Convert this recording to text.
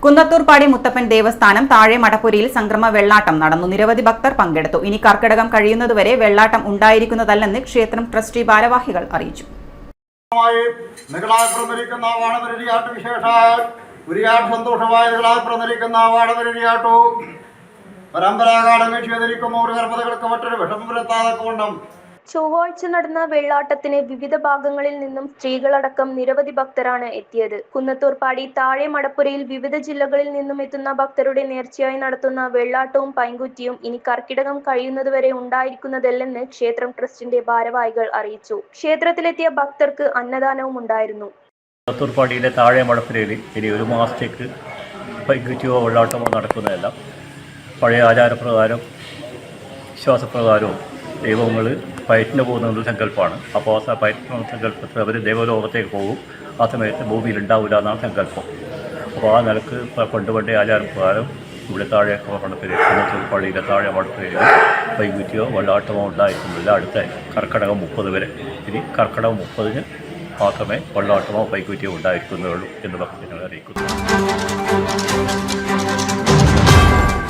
കുന്നത്തൂർപ്പാടി മുത്തപ്പൻ ദേവസ്ഥാനം താഴെ മടപ്പുരയിൽ സംക്രമ വെള്ളാട്ടം നടന്നു. നിരവധി ഭക്തർ പങ്കെടുത്തു. ഇനി കർക്കിടകം കഴിയുന്നതുവരെ വെള്ളാട്ടം ഉണ്ടായിരിക്കുന്നതല്ലെന്ന് ക്ഷേത്രം ട്രസ്റ്റി ഭാരവാഹികൾ അറിയിച്ചു. ചൊവ്വാഴ്ച നടന്ന വെള്ളാട്ടത്തിന് വിവിധ ഭാഗങ്ങളിൽ നിന്നും സ്ത്രീകളടക്കം നിരവധി ഭക്തരാണ് എത്തിയത്. കുന്നത്തൂർപ്പാടി താഴെ മടപ്പുരയിൽ വിവിധ ജില്ലകളിൽ നിന്നും എത്തുന്ന ഭക്തരുടെ നേർച്ചയായി നടത്തുന്ന വെള്ളാട്ടവും പൈങ്കുറ്റിയും ഇനി കർക്കിടകം കഴിയുന്നതുവരെ ഉണ്ടായിരിക്കുന്നതല്ലെന്ന് ക്ഷേത്രം ട്രസ്റ്റിന്റെ ഭാരവാഹികൾ അറിയിച്ചു. ക്ഷേത്രത്തിലെത്തിയ ഭക്തർക്ക് അന്നദാനവും ഉണ്ടായിരുന്നു. കുന്നത്തൂർപ്പാടിയിലെ താഴെ മടപ്പുരയിൽ ഇനി ഒരു മാസത്തേക്ക് പൈങ്കുറ്റിയോ വെള്ളാട്ടമോ നടക്കുന്നതല്ല. പഴയ ആചാരപ്രകാരം വിശ്വാസപ്രകാരവും ദൈവങ്ങൾ പയറ്റിന് പോകുന്നത് സങ്കല്പമാണ്. അപ്പോൾ ആ പയറ്റിന് സങ്കല്പത്തിൽ അവർ ദേവലോകത്തേക്ക് പോകും. ആ സമയത്ത് ഭൂമിയിൽ ഉണ്ടാവില്ല എന്നാണ് സങ്കല്പം. അപ്പോൾ ആ നിലക്ക് പണ്ടേ ആചാരപ്രകാരം ഇവിടെ താഴെ പള്ളിയിലെ താഴെ മടപ്പുരയിൽ പൈങ്കുറ്റിയോ വെള്ളാട്ടമോ ഉണ്ടായിരിക്കുന്നില്ല. അടുത്ത കർക്കിടകം 30 വരെ. ഇനി കർക്കിടകം 30-ന് മാത്രമേ വെള്ളാട്ടമോ പൈങ്കുറ്റിയോ ഉണ്ടായിരിക്കുന്നതുള്ളൂ എന്ന് ഭക്തജനങ്ങളെ അറിയിക്കുന്നു.